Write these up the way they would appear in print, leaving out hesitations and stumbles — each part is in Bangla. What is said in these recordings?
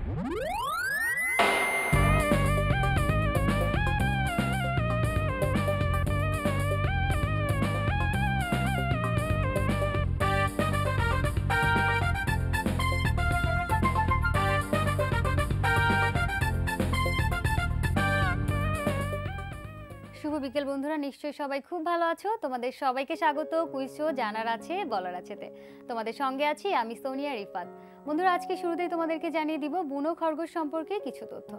শুভ বিকেল বন্ধুরা, নিশ্চয়ই সবাই খুব ভালো আছো। তোমাদের সবাইকে স্বাগত কুইজ শো জানার আছে বলার আছেতে। তোমাদের সঙ্গে আছি আমি সোনিয়া রিফাত। বন্ধুরা, আজকে শুরুতেই তোমাদেরকে জানিয়ে দিব বুনো খরগোশ সম্পর্কে কিছু তথ্য।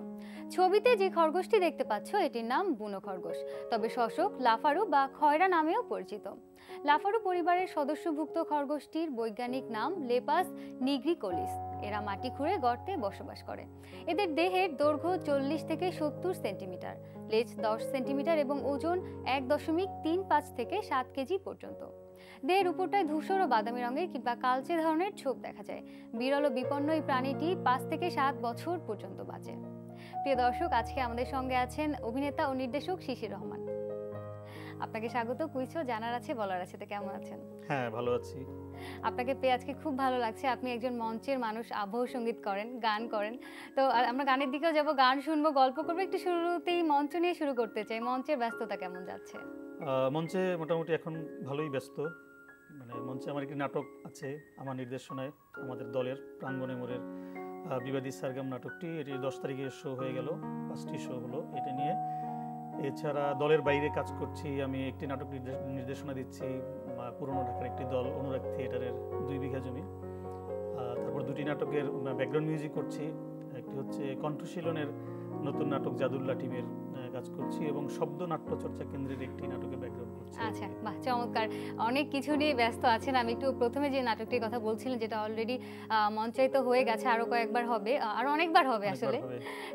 ছবিতে যে খরগোশটি দেখতে পাচ্ছ এটির নাম বুনো খরগোশ, তবে শোষক, লাফারু বা খয়রা নামেও পরিচিত। লাফারু পরিবারের সদস্যভুক্ত খরগোশটির বৈজ্ঞানিক নাম লেপাস নিগ্রিকোলিস। এরা মাটি খুঁড়ে গর্তে বসবাস করে। এদের দেহের দৈর্ঘ্য 40 থেকে 70 সেন্টিমিটার, লেজ 10 সেন্টিমিটার এবং ওজন 1.35 থেকে 7 কেজি পর্যন্ত। দেহের উপরটায় ধূসর ও বাদামি রঙের কিংবা কালচে ধরনের ছোপ দেখা যায়। বিরল ও বিপন্ন এই প্রাণীটি 5 থেকে 7 বছর পর্যন্ত বাঁচে। প্রিয় দর্শক, আজকে আমাদের সঙ্গে আছেন অভিনেতা ও নির্দেশক শিশির রহমান। আপনাকে স্বাগত কুইজ শো জানার আছে বলার আছে। তো কেমন আছেন? হ্যাঁ, ভালো আছি। আপনাকে পেয়ে আজকে খুব ভালো লাগছে। আপনি একজন মঞ্চের মানুষ, আবহ সঙ্গীত করেন, গান করেন। তো আমরা গানের দিকেও যাব, গান শুনবো, গল্প করবো। একটু শুরুতেই মঞ্চ নিয়ে শুরু করতে চাই। মঞ্চের ব্যস্ততা কেমন যাচ্ছে? মঞ্চে মোটামুটি এখন ভালোই ব্যস্ত। মানে মঞ্চে আমার একটি নাটক আছে আমার নির্দেশনায়, আমাদের দলের প্রাঙ্গণে মোড়ের বিবাদী সারগাম নাটকটি। এটি 10 তারিখে শো হয়ে গেল, 5টি শো হলো এটা নিয়ে। এছাড়া দলের বাইরে কাজ করছি, আমি একটি নাটক নির্দেশনা দিচ্ছি পুরনো ঢাকার একটি দল অনুরাগ থিয়েটারের 2 বিঘা জমি। তারপর 2টি নাটকের ব্যাকগ্রাউন্ড মিউজিক করছি। একটি হচ্ছে কণ্ঠশীলনের নতুন নাটক জাদুল্লাহ টিমের কাজ করছি এবং শব্দ নাট্য চর্চা কেন্দ্রের একটি নাটকের ব্যাকগ্রাউন্ড করছি। আচ্ছা, বাহ, চমৎকার। অনেক কিছু নিয়ে ব্যস্ত আছেন। আমি একটু প্রথমে যে নাটকটির কথা বলছিলেন, যেটা অলরেডি মঞ্চায়িত হয়ে গেছে, আরো কয়েকবার হবে, আরো অনেকবার হবে আসলে।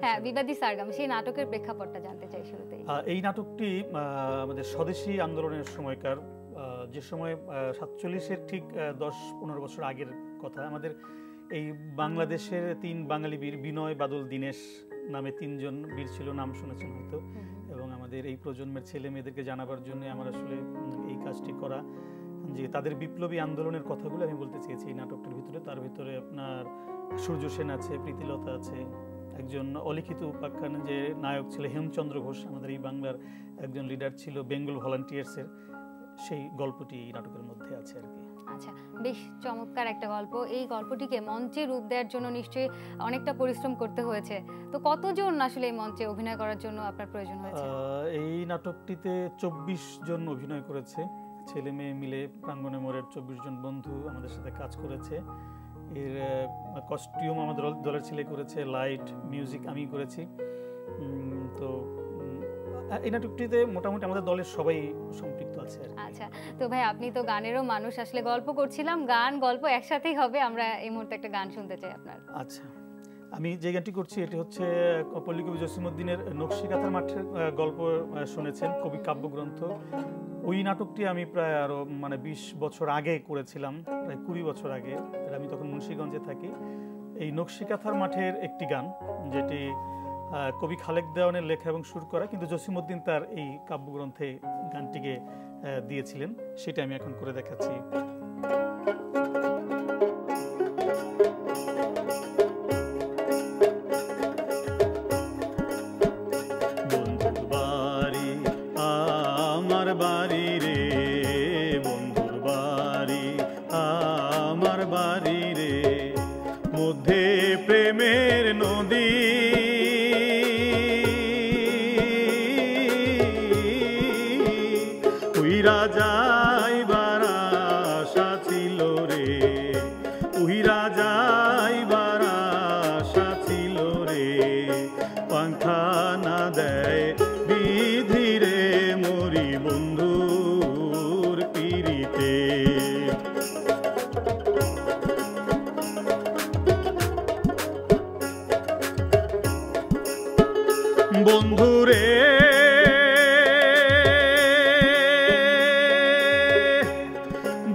হ্যাঁ, বিবাদী সারগাম, সেই নাটকের প্রেক্ষাপটটা জানতে চাই শুরুতেই। এই নাটকটি আমাদের স্বদেশী আন্দোলনের সময়কার, যে সময় 47-এর ঠিক 10-15 বছর আগের কথা। আমাদের এই বাংলাদেশের 3 বাঙালি বীর, বিনয়, বাদল, দীনেশ নামে 3 জন বীর ছিল, নাম শুনেছেন হয়তো। এবং আমাদের এই প্রজন্মের ছেলে মেয়েদেরকে জানাবার জন্য আমার আসলে এই কাজটি করা, যে তাদের বিপ্লবী আন্দোলনের কথাগুলো আমি বলতে চেয়েছি এই নাটকটির ভিতরে। তার ভিতরে আপনার সূর্য সেন আছে, প্রীতিলতা আছে, একজন অলিখিত উপাখ্যান যে নায়ক ছিল হেমচন্দ্র ঘোষ, আমাদের এই বাংলার একজন লিডার ছিল বেঙ্গল ভলান্টিয়ার্সের, সেই গল্পটি এই নাটকের মধ্যে আছে আর কি। আচ্ছা, বেশ চমৎকার একটা গল্প। এই গল্পটিকে মঞ্চে রূপ দেওয়ার জন্য নিশ্চয়ই অনেকটা পরিশ্রম করতে হয়েছে। তো কতজন আসলে এই মঞ্চে অভিনয় করার জন্য আপনার প্রয়োজন হয়েছে? এই নাটকটিতে 24 জন অভিনয় করেছে, ছেলে মেয়ে মিলে। প্রাঙ্গণে মোড়ের 24 জন বন্ধু আমাদের সাথে কাজ করেছে। এর কস্টিউম আমাদের দলের ছেলে করেছে, লাইট, মিউজিক আমি করেছি। তো এই নাটকটিতে মোটামুটি আমাদের দলের সবাই সম্পৃক্ত আছে। আচ্ছা, তো ভাই আপনি তো গানেরও মানুষ, আসলে গল্প করছিলাম, গান গল্প একসাথেই হবে। আমরা এই মুহূর্তে একটা গান শুনতে চাই আপনার। আচ্ছা, আমি যে গানটি করছি এটি হচ্ছে পল্লী কবি জসিমউদ্দিনের নকশিকাঁথার মাঠের গল্প শুনেছেন, কবি কাব্যগ্রন্থ। ওই নাটকটি আমি প্রায় আরো 20 বছর আগে করেছিলাম, প্রায় 20 বছর আগে। আমি তখন মুন্সিগঞ্জে থাকি। এই নকশিকাঁথার মাঠের একটি গান, যেটি কবি খালেক দেওয়ানের লেখা এবং সুর করা, কিন্তু জসিমউদ্দিন তার এই কাব্যগ্রন্থে গানটিকে দিয়েছিলেন, সেটা আমি এখন করে দেখাচ্ছি। বন্ধুর বাড়ি আমার বাড়ি রে, বন্ধুর বাড়ি আমার বাড়ি রে, মধ্যে প্রেমের নদী, যাইবার আশা ছিল রে, উহিরা যাইবার আশা ছিল রে, পাংখা না দেয় বিধি রে, মরি বন্ধুর পিরিতে। বন্ধুরে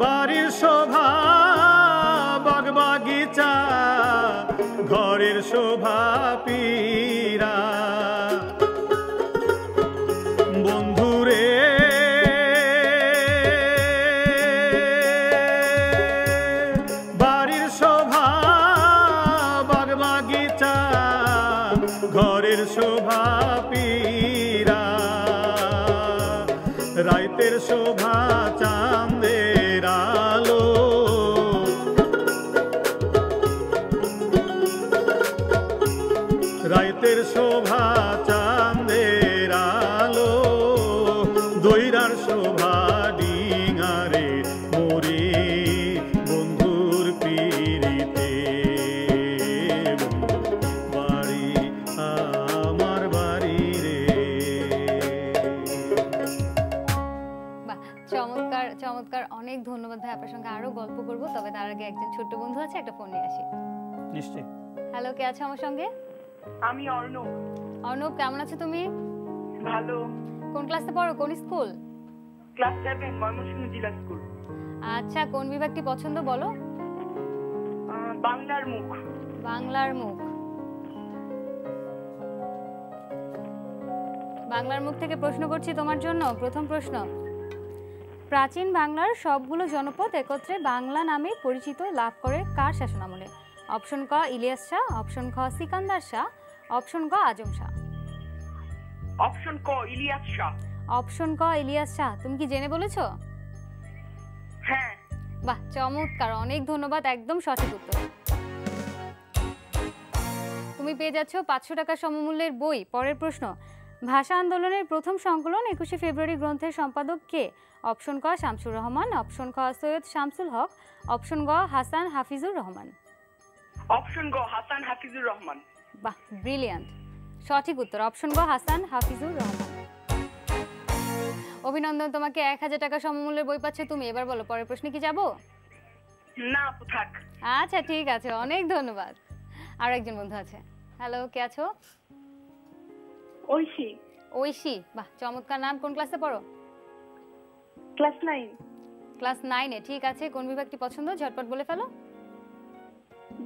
বাড়ির শোভা বাগবাগিচা, ঘরের শোভা পীরা, বন্ধুরে বাড়ির শোভা বাগবাগিচা, চাঁদ ঘরের শোভা পীরা, রাইতের শোভা চাঁদের আলো, রাইতের শোভা চাঁদের আলো, দৈরার শোভা ডিঙারে মোরে বন্ধুর পিরিতে, বাড়ি আমার বাড়ি রে। বাহ, চমৎকার চমৎকার, অনেক ধন্যবাদ ভাই। আপনার সঙ্গে আরো গল্প করব, তবে তার আগে একজন ছোট্ট বন্ধু আছে, একটা ফোন নিয়ে আসি। নিশ্চয়ই। হ্যালো, কে আছে আমার সঙ্গে? আমি অর্ণব। অর্ণব, কেমন আছো তুমি? ভালো। কোন ক্লাসে পড়ো, কোন স্কুল? ক্লাস 7, ময়মনসিংহ জিলা স্কুল। আচ্ছা, কোন বিভাগটি পছন্দ বলো? বাংলার মুখ। বাংলার মুখ। বাংলার মুখ থেকে প্রশ্ন করছি তোমার জন্য। প্রথম প্রশ্ন, প্রাচীন বাংলার সবগুলো জনপদ একত্রে বাংলা নামে পরিচিত লাভ করে কার শাসনামলে? অপশন ক ইলিয়াস শাহ, অপশন খ সিকান্দার শাহ, অপশন ক আজম শাহ। অপশন ক ইলিয়াস শাহ। অপশন ক ইলিয়াস শাহ, তুমি কি জেনে বলেছো? হ্যাঁ। বাহ, চমৎকার, অনেক ধন্যবাদ, একদম সঠিক উত্তর। তুমি পেয়ে যাচ্ছ 500 টাকা সমমূল্যের বই। পরের প্রশ্ন, ভাষা আন্দোলনের প্রথম সংকলন 21শে ফেব্রুয়ারি গ্রন্থের সম্পাদক কে? অপশন ক শামসুর রহমান, অপশন খ সৈয়দ শামসুল হক, অপশন গ হাসান হাফিজুর রহমান। অপশন গ হাসান হাফিজুর রহমান। বাহ, ব্রিলিয়ান্ট, সঠিক উত্তর অপশন গ হাসান হাফিজুর রহমান। অভিনন্দন, তোমাকে 1000 টাকা সমমূল্যের বই পাচ্ছে তুমি। এবার বলো, পরের প্রশ্নে কি যাব? না, থাক। আচ্ছা ঠিক আছে, অনেক ধন্যবাদ। আর একজন বন্ধু আছে। হ্যালো, কে আছো? ঐশী। ঐশী, বাহ, চমৎকার নাম। কোন ক্লাসে পড়ো? ক্লাস 9। ক্লাস 9-এ, ঠিক আছে। কোন বিভাগটি পছন্দ, ঝটপট বলে ফেলো।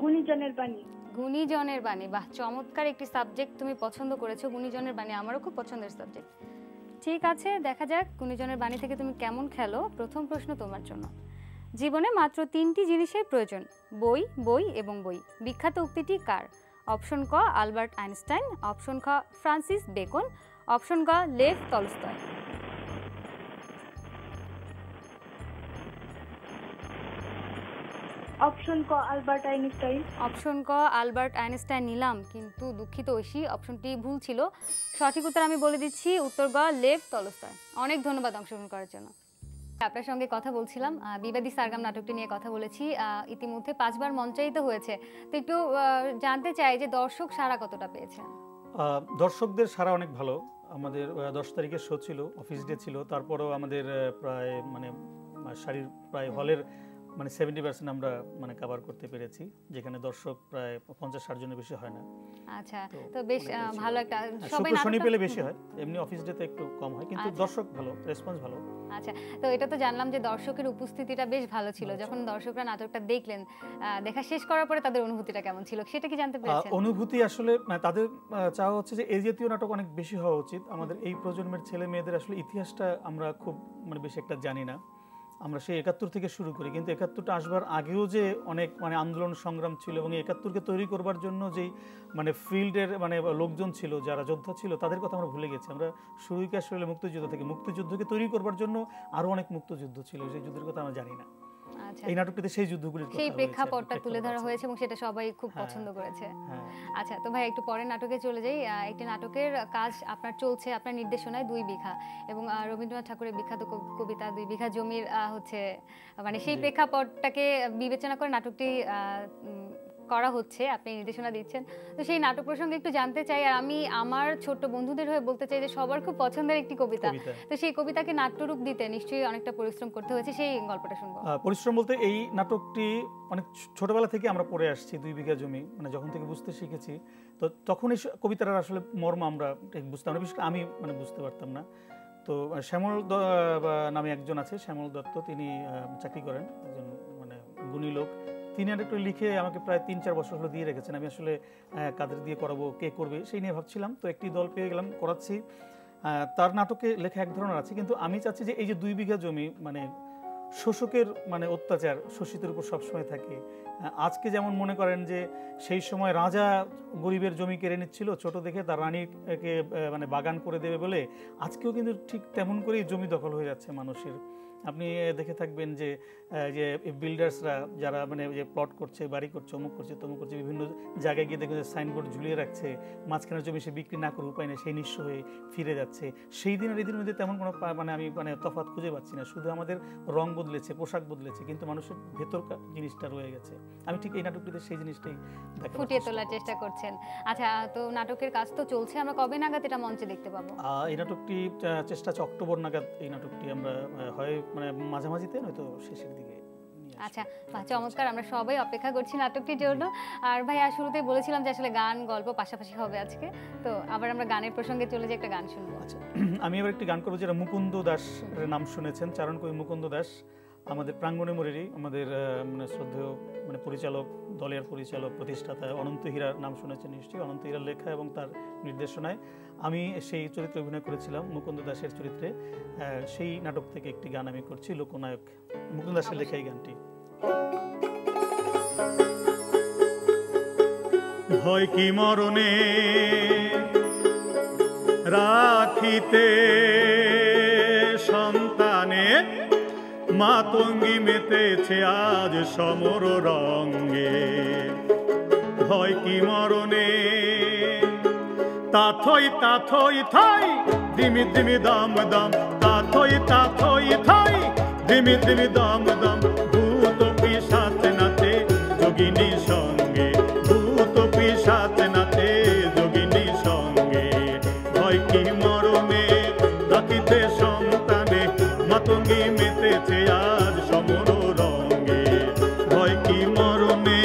গুণীজনের বাণী। গুণীজনের বাণী, বাহ, চমৎকার একটি সাবজেক্ট তুমি পছন্দ করেছো। গুণীজনের বাণী আমারও খুব পছন্দের সাবজেক্ট। ঠিক আছে, দেখা যাক গুণীজনের বাণী থেকে তুমি কেমন খেলো। প্রথম প্রশ্ন তোমার জন্য, জীবনে মাত্র 3টি জিনিসের প্রয়োজন, বই, বই এবং বই। বিখ্যাত উক্তিটি কার? অপশন ক আলবার্ট আইনস্টাইন, অপশন খ ফ্রান্সিস বেকন, অপশন গ লেভ টলস্টয়। অপশন ক আলবার্ট আইনস্টাইন। অপশন ক আলবার্ট আইনস্টাইন নিলাম, কিন্তু দুঃখিত ঐশী, অপশনটি ভুল ছিল। সঠিক উত্তর আমি বলে দিচ্ছি, উত্তর গ লেভ টলস্টয়। অনেক ধন্যবাদ অংশগ্রহণ করার জন্য। আপনার সঙ্গে কথা বলছিলাম, বিবাদী সারগাম নাটকটি নিয়ে কথা বলেছি। ইতিমধ্যে 5 বার মঞ্চায়িত হয়েছে, তো একটু জানতে চাই যে দর্শক সাড়া কতটা পেয়েছেন? দর্শকদের সাড়া অনেক ভালো। আমাদের 10 তারিখের শো ছিল, অফিস ডে ছিল, তারপরেও আমাদের প্রায় শাড়ির প্রায় হলের 70% আমরা কভার করতে পেরেছি, যেখানে দর্শক প্রায় 50-60 জনের বেশি হয় না। আচ্ছা, তো বেশ ভালো একটা। সবাই শনি পেলে বেশি হয়, এমনি অফিস ডেতে একটু কম হয়, কিন্তু দর্শক ভালো, রেসপন্স ভালো। আচ্ছা, তো এটা তো জানলাম যে দর্শকের উপস্থিতিটা বেশ ভালো ছিল। যখন দর্শকরা নাটকটা দেখলেন, দেখা শেষ করার পরে তাদের অনুভূতিটা কেমন ছিল, সেটা কি জানতে পেরেছেন? অনুভূতি আসলে তাদের চাওয়া হচ্ছে যে এই জাতীয় নাটক অনেক বেশি হওয়া উচিত। আমাদের এই প্রজন্মের ছেলে মেয়েদের আসলে ইতিহাসটা আমরা খুব বেশি একটা জানি না। আমরা সেই 71 থেকে শুরু করি, কিন্তু 71টা আসবার আগেও যে অনেক আন্দোলন সংগ্রাম ছিল, এবং 71কে তৈরি করবার জন্য যেই ফিল্ডের লোকজন ছিল, যারা যোদ্ধা ছিল, তাদের কথা আমরা ভুলে গেছি। আমরা শুরুই আসলে মুক্তিযুদ্ধ থেকে, মুক্তিযুদ্ধকে তৈরি করবার জন্য আরো অনেক মুক্তিযুদ্ধ ছিল, সেই যুদ্ধের কথা আমরা জানি না। আচ্ছা, এই নাটকটিতে সেই যুদ্ধগুলির কথা, সেই প্রেক্ষাপটটা তুলে ধরা হয়েছে এবং সেটা সবাই খুব পছন্দ করেছে। আচ্ছা, তো ভাই একটু পরে নাটকে চলে যাই। একটি নাটকের কাজ আপনার চলছে, আপনার নির্দেশনায় 2 বিঘা, এবং রবীন্দ্রনাথ ঠাকুরের বিখ্যাত কবিতা 2 বিঘা জমির হচ্ছে সেই প্রেক্ষাপটটাকে বিবেচনা করে নাটকটি করা হচ্ছে, আপনি নির্দেশনা দিচ্ছেন। তো সেই নাটক প্রসঙ্গে একটু জানতে চাই, আর আমি আমার ছোট্ট বন্ধুদের হয়ে বলতে চাই যে সবার খুব পছন্দের একটি কবিতা। তো সেই কবিতাকে নাট্যরূপ দিতে নিশ্চয়ই অনেকটা পরিশ্রম করতে হয়েছে, সেই গল্পটা শুনবো। পরিশ্রম বলতে এই নাটকটি অনেক ছোটবেলা থেকে আমরা পড়ে আসছি, 2 বিঘা জমি, যখন থেকে বুঝতে শিখেছি, তো তখন এই কবিতার আসলে মর্ম আমরা ঠিক বুঝতাম না, বিশেষ করে আমি বুঝতে পারতাম না। তো শ্যামল নামে একজন আছে, শ্যামল দত্ত, তিনি চাকরি করেন, একজন গুণী লোক। তিনি একটু লিখে আমাকে প্রায় 3-4 বছর হলো দিয়ে রেখেছেন। আমি আসলে কাদের দিয়ে করাবো, কে করবে, সেই নিয়ে ভাবছিলাম। তো একটি দল পেয়ে গেলাম, করাচ্ছি। তার নাটকে লেখা এক ধরনের আছে, কিন্তু আমি চাচ্ছি যে এই যে 2 বিঘা জমি শোষকের মানে অত্যাচার শোষিতের উপর সবসময় থাকে। আজকে যেমন মনে করেন যে সেই সময় রাজা গরিবের জমি কেড়ে নিচ্ছিল ছোট দেখে, তার রানীকে মানে বাগান করে দেবে বলে, আজকেও কিন্তু ঠিক তেমন করেই জমি দখল হয়ে যাচ্ছে মানুষের। আপনি দেখে থাকবেন যে বিল্ডার্সরা যারা মানে যে প্লট করছে, বাড়ি করছে, অমুক করছে, তমুক করছে, বিভিন্ন জায়গায় গিয়ে দেখবেন যে সাইনবোর্ড ঝুলিয়ে রাখছে, মাঝখানের জমি সে বিক্রি না করে উপায় নেই, সেই নিঃস্ব হয়ে ফিরে যাচ্ছে। সেই দিনের এই দিনের মধ্যে তেমন কোনো মানে আমি মানে তফাৎ খুঁজে পাচ্ছি না, শুধু আমাদের রং বদলেছে, পোশাক বদলেছে, কিন্তু মানুষের ভেতরকার জিনিসটা রয়ে গেছে। আমি ঠিক এই নাটকটিতে সেই জিনিসটাই ফুটিয়ে তোলার চেষ্টা করছেন। আচ্ছা, তো নাটকের কাজ তো চলছে, আমরা কবে নাগাদ এটা মঞ্চে দেখতে পাবো? এই নাটকটি চেষ্টা আছে অক্টোবর নাগাদ এই নাটকটি আমরা হয় মানে মাঝামাঝিতে নয়তো শেষের দিকে। আচ্ছা, চমৎকার, আমরা সবাই অপেক্ষা করছি নাটকটির জন্য। আর ভাইয়া শুরুতেই বলেছিলাম যে আসলে গান গল্প পাশাপাশি হবে আজকে, তো আবার আমরা গানের প্রসঙ্গে চলে যে একটা গান শুনবো। আচ্ছা, আমি এবার একটি গান করবো যেটা মুকুন্দ দাস নাম শুনেছেন, চারণকবি মুকুন্দ দাস, আমাদের প্রাঙ্গণে মোরেরই, আমাদের মানে শ্রদ্ধেয় মানে পরিচালক, দলের পরিচালক, প্রতিষ্ঠাতা অনন্ত হীরার নাম শুনেছেন নিশ্চয়ই। অনন্ত হীরার লেখা এবং তার নির্দেশনায় আমি সেই চরিত্রে অভিনয় করেছিলাম, মুকুন্দ দাসের চরিত্রে। সেই নাটক থেকে একটি গান আমি করছি, লোকনায়ক, মুকুন্দ দাসের লেখা এই গানটি। ভয় কি মরণে রাখিতে সন্তানে, মাতঙ্গী মেতেছে আজ সমর রঙ্গে। ভয় কি মরণে তাথই তাথই থাই, দিমি দিমি দাম দাম, তাথই তাথই থাই, দিমি দিমি দাম দাম, ভূত পিশাচ নাচে যোগিনী সঙ্গে, ভূত পিশাচ নাচে যোগিনী সঙ্গে। ভয় কি মরণে রাখিতে সন্তানে, মাতঙ্গী মেতেছে আজ সমর রঙ্গে। ভয় কি মরণে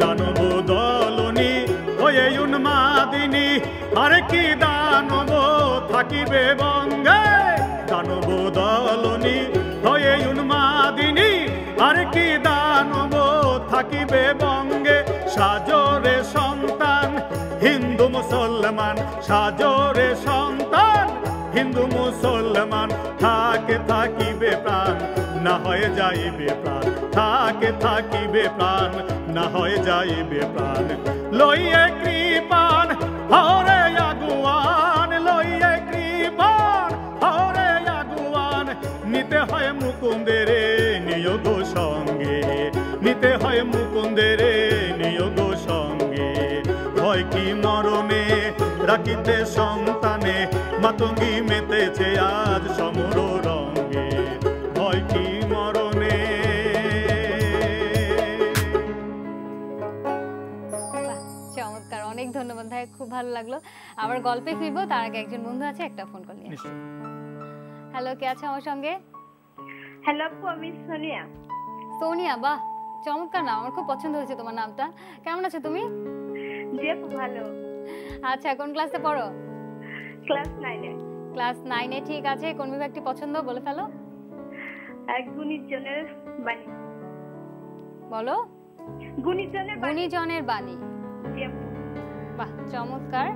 দানব দলনি হয়ে উন্মাদিনী, আরে কি দানব থাকিবে বঙ্গে। দানব দলনি হয়ে উন্মাদিনী, আরে কি দানব থাকিবে বঙ্গে। সাজরে সন্তান হিন্দু মুসলমান, সাজরে সন্তান হিন্দু মুসলমান, থাকে থাকিবে প্রাণ না হয়ে যাইবে প্রাণ, থাকে থাকিবে প্রাণ না হয়ে যাইবে প্রাণ। লইয়ে কৃপান হরে আগুয়ান, লইয়ে কৃপান হরে আগুয়ান, নিতে হয় মুকুন্দের নিয়োগ সঙ্গে, নিতে হয় মুকুন্দের নিয়োগ সঙ্গে। ভয় কি মরণে রাখিতে সন্তানে, মাতঙ্গী মেতেছে আজ সমর রঙ্গে। ভয় কি মরণে। চমৎকার, অনেক ধন্যবাদ ভাই, খুব ভালো লাগলো। আবার গল্পে ফিরবো, তার আগে একজন বন্ধু আছে, একটা ফোন কল নিয়ে। হ্যালো, কে আছে আমার সঙ্গে? হ্যালো আপু, আমি সোনিয়া। সোনিয়া, বাহ চমৎকার নাম, আমার খুব পছন্দ হয়েছে তোমার নামটা। কেমন আছো তুমি? জি আপু, ভালো। আচ্ছা, কোন ক্লাসে পড়ো? ক্লাস 9 এ। ক্লাস 9 এ, ঠিক আছে। কোন বিভাগটি পছন্দ বলে ফেলো। গুণীজনের বাণী। বলো। গুণীজনের বাণী। গুণীজনের বাণী, জি আপু। বাহ চমৎকার।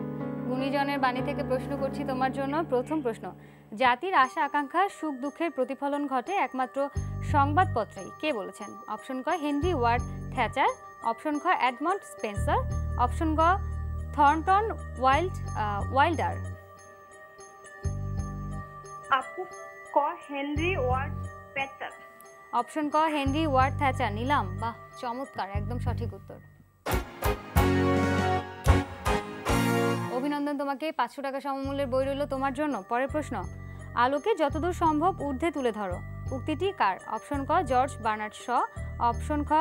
গুণীজনের বাণী থেকে প্রশ্ন করছি তোমার জন্য। প্রথম প্রশ্ন, জাতির আশা আকাঙ্ক্ষা সুখ দুঃখের প্রতিফলন ঘটে একমাত্র সংবাদপত্রেই, কে বলেছেন? অপশন ক হেনরি ওয়ার্ড থ্যাচার, অপশন খ এডমন্ড স্পেন্সার, অপশন গ থর্নটন ওয়াইল্ডার। আপু ক হেনরি ওয়ার্ড থ্যাচার। অপশন ক হেনরি ওয়ার্ড থ্যাচার নিলাম। বাহ চমৎকার, একদম সঠিক উত্তর। অভিনন্দন তোমাকে, 500 টাকা সমমূল্যের বই রইল তোমার জন্য। পরের প্রশ্ন, আলোকে যতদূর সম্ভব ঊর্ধ্বে তুলে ধরো, উক্তিটি কার? অপশন ক জর্জ বার্নার্ড শ, অপশন খ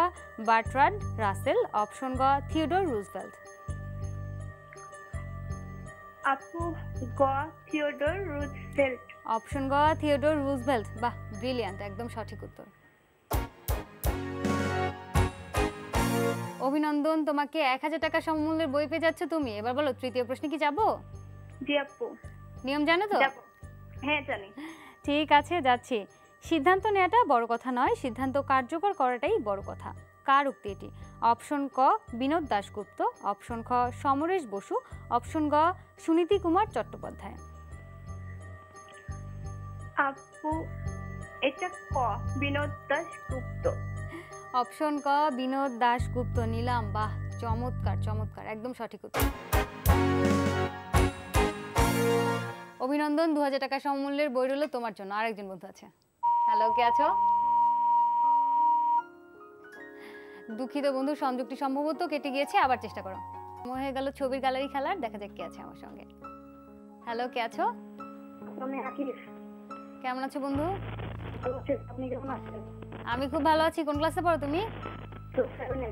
বার্ট্রান্ড রাসেল, অপশন গ থিওডোর রুজভেল্ট। আপু গ থিওডোর রুজভেল্ট। অপশন গ থিওডোর রুজভেল্ট, বাহ ব্রিলিয়ান্ট, একদম সঠিক উত্তর। অভিনন্দন তোমাকে, 1000 টাকা সমমূল্যের বই পেয়ে যাচ্ছ তুমি। এবার বলো, তৃতীয় প্রশ্নে কি যাবো? জি আপু। নিয়ম জানো তো? হ্যাঁ জানি। ঠিক আছে, যাচ্ছি। সিদ্ধান্ত নেওয়াটা বড় কথা নয়, সিদ্ধান্ত কার্যকর করাটাই বড় কথা। কার উক্তি এটি? অপশন ক বিনোদ দাশগুপ্ত, অপশন খ সমরেশ বসু, অপশন গ সুনীতি কুমার চট্টোপাধ্যায়। আপু এটা ক বিনোদ দাশগুপ্ত। অপশন ক বিনোদ দাশগুপ্ত নিলাম। বাহ, চমৎকার চমৎকার, একদম সঠিক উত্তর। অভিনন্দন, 2000 টাকা সমমূল্যের বই রইল তোমার জন্য। আরেকজন বন্ধু আছে। হ্যালো, কে আছো? দুঃখিত বন্ধু, সংযুক্তি সম্ভবত কেটে গিয়েছে, আবার চেষ্টা করো। সময় হয়ে গেল ছবির গ্যালারি খেলার, দেখা যাক কে আছে আমার সঙ্গে। হ্যালো, কে আছো? আমি আকিব। কেমন আছো বন্ধু? ভালো আছি, আপনি কেমন আছেন? আমি খুব ভালো আছি। কোন ক্লাসে পড়ো তুমি? তো 7 এ।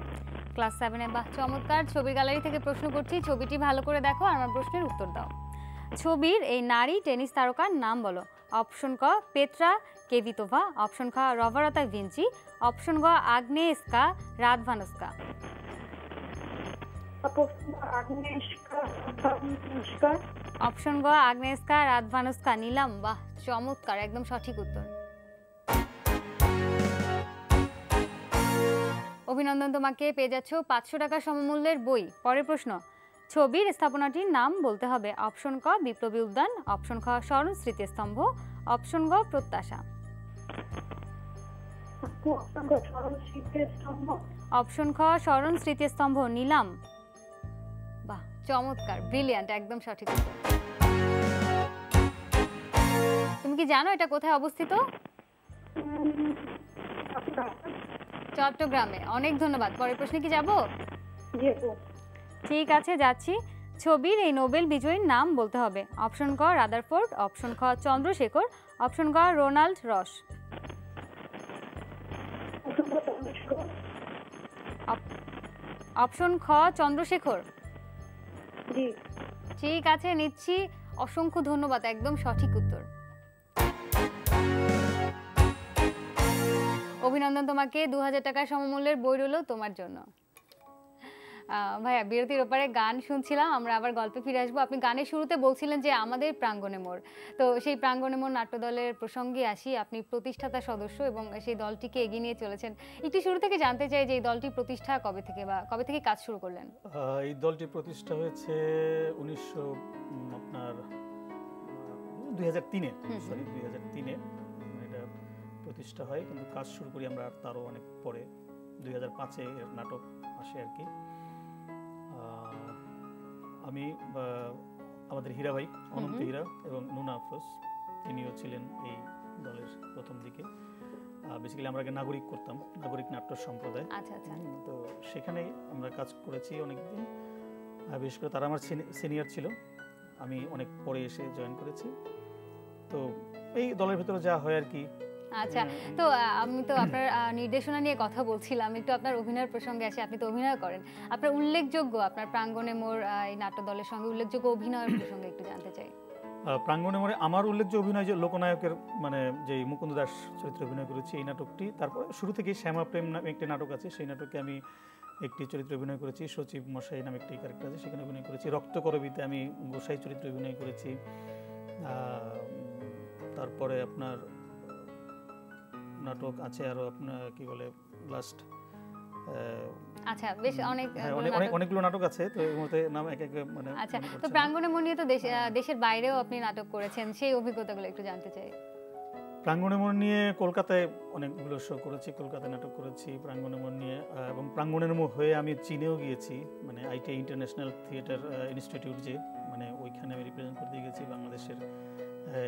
ক্লাস 7 এ। বাহ, চমৎকার। ছবির গ্যালারি থেকে প্রশ্ন করছি, ছবিটি ভালো করে দেখো আর আমার প্রশ্নের উত্তর দাও। ছবির এই নারী টেনিস তারকার নাম বলো। অপশন ক পেত্রা কেভিতোভা, অপশন খ রভারতা ভিঞ্চি, অপশন গ আগ্নেয়েস্কা রাদভানস্কা। আপু আগ্নেয়েস্কা। অপশন গ আগ্নেয়েস্কা রাদভানস্কা নিলাম। বাহ, চমৎকার, একদম সঠিক উত্তর। অভিনন্দন, তোমাকে পেয়ে যাচ্ছ 500 টাকা সমমূল্যের বই। পরের প্রশ্ন, ছবির স্থাপনাটির নাম বলতে হবে। অপশন ক বিপ্লবী উদ্যান, অপশন খ স্মরণ স্মৃতিস্তম্ভ, অপশন গ প্রত্যাশা। অপশন খ স্মরণ স্মৃতিস্তম্ভ নিলাম। বাহ, চমৎকার, ব্রিলিয়ান্ট, একদম সঠিক উত্তর। তুমি কি জানো এটা কোথায় অবস্থিত? চট্টগ্রামে। অনেক ধন্যবাদ। পরের প্রশ্নে কি যাব? ঠিক আছে, যাচ্ছি। ছবির এই নোবেল বিজয়ীর নাম বলতে হবে। অপশন ক রাদারফোর্ড, অপশন খ চন্দ্রশেখর, অপশন গ রোনাল্ড রস। অপশন খ চন্দ্রশেখর। ঠিক আছে, নিচ্ছি। অসংখ্য ধন্যবাদ, একদম সঠিক উত্তর। অভিনন্দন, তোমাকে 2000 টাকা সমমূল্যের বই রইল তোমার জন্য। ভাইয়া, বিরতির ওপারে গান শুনছিলাম, আমরা আবার গল্পে ফিরে আসবো। আপনি গানের শুরুতে বলছিলেন যে আমাদের প্রাঙ্গণে মোড়, তো সেই প্রাঙ্গণে মোড় নাট্যদলের প্রসঙ্গে আসি। আপনি প্রতিষ্ঠাতা সদস্য এবং সেই দলটিকে এগিয়ে নিয়ে চলেছেন। একটু শুরু থেকে জানতে চাই যে এই দলটি প্রতিষ্ঠা কবে থেকে বা কবে থেকে কাজ শুরু করলেন? এই দলটি প্রতিষ্ঠা হয়েছে 2003-এ, সরি 2003-এ এটা প্রতিষ্ঠা হয়, কিন্তু কাজ শুরু করি আমরা তারও অনেক পরে, 2005-এ এর নাটক আসে আর কি। আমি আমাদের হীরা ভাই, অনন্ত হীরা এবং নুনা আফরোজ, তিনিও ছিলেন এই দলের প্রথম দিকে। বেসিক্যালি আমরা আগে নাগরিক করতাম, নাগরিক নাট্য সম্প্রদায়। আচ্ছা আচ্ছা। তো সেখানেই আমরা কাজ করেছি অনেকদিন। বিশেষ করে তারা আমার সিনিয়র ছিল, আমি অনেক পরে এসে জয়েন করেছি। তো এই দলের ভেতরে যা হয় আর কি। আচ্ছা, তো আমি তো আপনার নির্দেশনা নিয়ে কথা বলছিলাম, একটু আপনার অভিনয়ের প্রসঙ্গে আসি। আপনি তো অভিনয় করেন, আপনার উল্লেখযোগ্য, আপনার প্রাঙ্গণে মোড় এই নাট্য দলের সঙ্গে উল্লেখযোগ্য অভিনয়ের প্রসঙ্গে একটু জানতে চাই। প্রাঙ্গণে মোড়ে আমার উল্লেখযোগ্য অভিনয় যে লোকনায়কের, মানে যে মুকুন্দ দাস চরিত্রে অভিনয় করেছি এই নাটকটি। তারপর শুরু থেকেই শ্যামা প্রেম নামে একটি নাটক আছে, সেই নাটকে আমি একটি চরিত্রে অভিনয় করেছি। সচিব মশাই নামে একটি ক্যারেক্টার আছে, সেখানে অভিনয় করেছি। রক্তকরবীতে আমি গোসাই চরিত্রে অভিনয় করেছি। তারপরে আপনার নাটক আছে আরো, আপনার কি বলে লাস্ট, আচ্ছা, বেশ অনেকগুলো নাটক আছে, তো এর মধ্যে নাম এক এক মানে। আচ্ছা, তো প্রাঙ্গণে মোড় নিয়ে তো দেশের বাইরেও আপনি নাটক করেছেন, সেই অভিজ্ঞতাগুলো একটু জানতে চাই। প্রাঙ্গণে মোড় নিয়ে কলকাতায় অনেকগুলো শো করেছি, কলকাতায় নাটক করেছি প্রাঙ্গণে মোড় নিয়ে, এবং প্রাঙ্গণের মোড় হয়ে আমি চীনেও গিয়েছি, মানে আইটি ইন্টারন্যাশনাল থিয়েটার ইনস্টিটিউট, যে মানে ওইখানে আমি রিপ্রেজেন্ট করতে গেছি বাংলাদেশের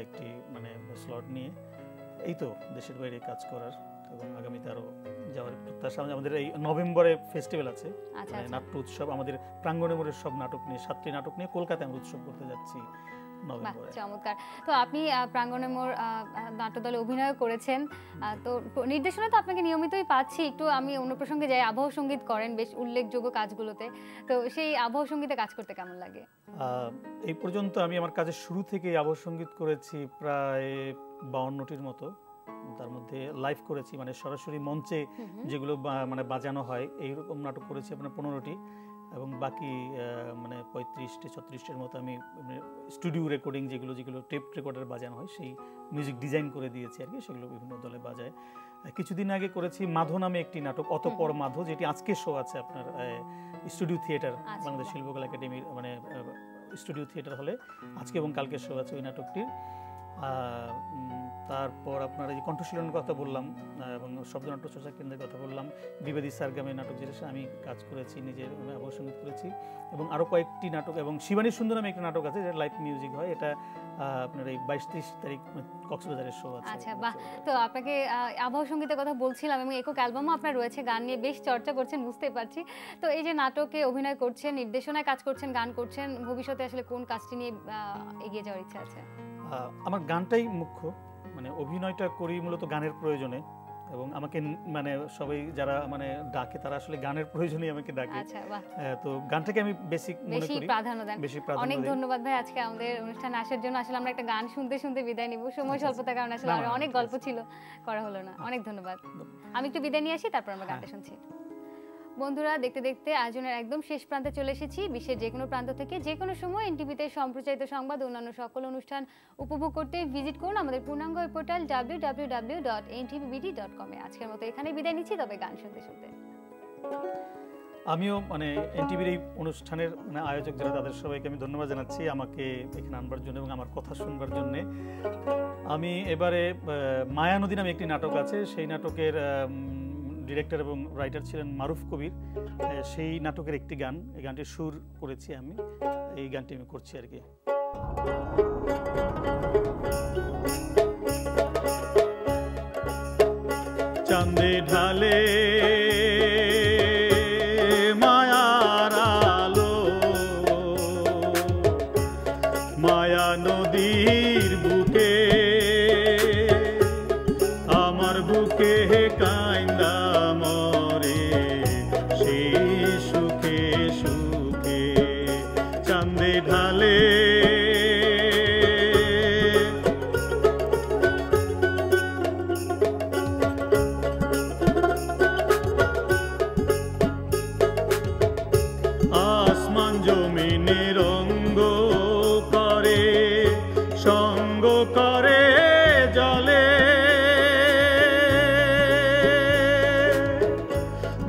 একটি মানে স্লট নিয়ে। এই তো দেশের বাইরে কাজ করার, এবং আগামীতে আরও যাওয়ার প্রত্যাশা। আমাদের এই নভেম্বরে ফেস্টিভ্যাল আছে, নাট্য উৎসব, আমাদের প্রাঙ্গণে মোড়ের সব নাটক নিয়ে 7টি নাটক নিয়ে কলকাতায় আমরা উৎসব করতে যাচ্ছি নভেম্বরে। চমৎকার। তো আপনি প্রাঙ্গণে মোড় নাট্যদলে অভিনয় করেছেন, তো নির্দেশনা তো আপনাকে নিয়মিতই পাচ্ছি। একটু আমি অন্য প্রসঙ্গে যাই, আবহ সঙ্গীত করেন বেশ উল্লেখযোগ্য কাজগুলোতে, তো সেই আবহ সঙ্গীতে কাজ করতে কেমন লাগে? এই পর্যন্ত আমি আমার কাজের শুরু থেকে আবহ সঙ্গীত করেছি প্রায় 52টির মতো। তার মধ্যে লাইভ করেছি, মানে সরাসরি মঞ্চে যেগুলো মানে বাজানো হয় এইরকম নাটক করেছি আপনার 15টি, এবং বাকি মানে 35-36টির মতো আমি স্টুডিও রেকর্ডিং, যেগুলো টেপ রেকর্ডার বাজানো হয় সেই মিউজিক ডিজাইন করে দিয়েছি আর কি, সেগুলো বিভিন্ন দলে বাজায়। কিছুদিন আগে করেছি মাধো নামে একটি নাটক, অতঃপর মাধো, যেটি আজকে শো আছে আপনার স্টুডিও থিয়েটার, বাংলাদেশ শিল্পকলা একাডেমির মানে স্টুডিও থিয়েটার হলে আজকে এবং কালকে শো আছে ওই নাটকটির। তারপর আপনার এই যে কণ্ঠশীলনের কথা বললাম এবং শব্দনাট্য চর্চা কেন্দ্রের কথা বললাম, বিবাদী সারগামের নাটক যেটা আমি কাজ করেছি, নিজের অবসঙ্গীত করেছি, এবং আরও কয়েকটি নাটক, এবং শিবানী সুন্দর নামে একটা নাটক আছে যেটা লাইভ মিউজিক হয়, এটা আপনার এই 22-23 তারিখ কক্সবাজারের শো আছে। আচ্ছা, বাহ। তো আপনাকে আবহ সঙ্গীতের কথা বলছিলাম এবং একক অ্যালবামও আপনার রয়েছে, গান নিয়ে বেশ চর্চা করছেন বুঝতেই পারছি। তো এই যে নাটকে অভিনয় করছেন, নির্দেশনায় কাজ করছেন, গান করছেন, ভবিষ্যতে আসলে কোন কাজটি নিয়ে এগিয়ে যাওয়ার ইচ্ছা আছে? আমার গানটাই মুখ্য, মানে অভিনয়টা করি মূলত গানের প্রয়োজনে, এবং আমাকে মানে সবাই যারা মানে ডাকে তারা আসলে গানের প্রয়োজনেই আমাকে ডাকে। আচ্ছা, বাহ। তো গানটাকে আমি বেসিক মনে করি, প্রাধান্য দেন। অনেক ধন্যবাদ ভাই আজকে আমাদের অনুষ্ঠানে আসার জন্য। আসলে আমরা একটা গান শুনতে শুনতে বিদায় নিব, সময় স্বল্পতার কারণে আসলে অনেক গল্প ছিল, করা হলো না। অনেক ধন্যবাদ। আমি একটু বিদায় নিয়ে আসি, তারপর আমরা গানটা শুনছি। বন্ধুরা, দেখতে দেখতে আয়োজনের একদম শেষ প্রান্তে চলে এসেছি। বিশ্বের যে কোনো প্রান্ত থেকে যে কোনো সময় এনটিভিতে সম্প্রচারিত সংবাদ, অন্যান্য সকল অনুষ্ঠান উপভোগ করতে ভিজিট করুন আমাদের পূর্ণাঙ্গ পোর্টাল www.ntvbd.com এ। আজকের মতো এখানে বিদায় নিচ্ছি, তবে গান শুনতে শুনতে। আমিও মানে এনটিভির এই অনুষ্ঠানের মানে আয়োজক যারা, তাদের সবাইকে আমি ধন্যবাদ জানাচ্ছি আমাকে এখানে আনবার জন্য এবং আমার কথা শুনবার জন্য। আমি এবারে মায়ানদী নামে একটি নাটক আছে, সেই নাটকের ডিরেক্টর এবং রাইটার ছিলেন মারুফ কবির। সেই নাটকের একটি গান, এই গানটির সুর করেছি আমি, এই গানটি আমি করছি আর কি। চাঁদে ঢালে মায়ার আলো, মায়া নদীর বুকে, আমার বুকে কাইন্দা মরে সেই সুখে সুখে। চাঁদে ঢালে আসমান জমিনে রঙ্গ করে, সঙ্গ করে জলে,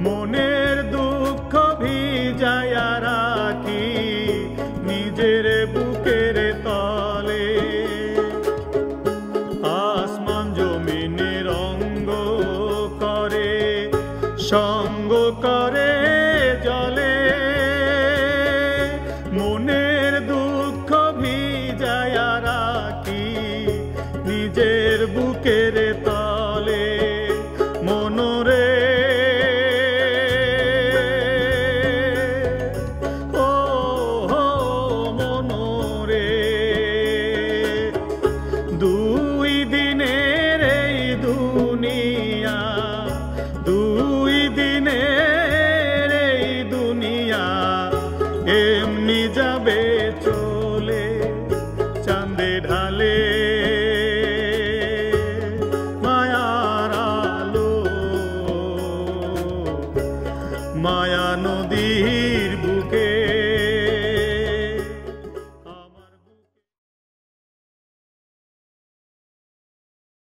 মনের দুঃখ ভিজায়া রাখি নিজের বুকের তলে। আসমান জমিনে রঙ্গ করে, সঙ্গ করে জলে, মনের দুঃখ ভিজায়া রাখি নিজের বুকের তলে। মনরে ও মনরে, দুই দিনের এই দুনিয়া, দুই দিনের এই দুনিয়া এমনি যাবে।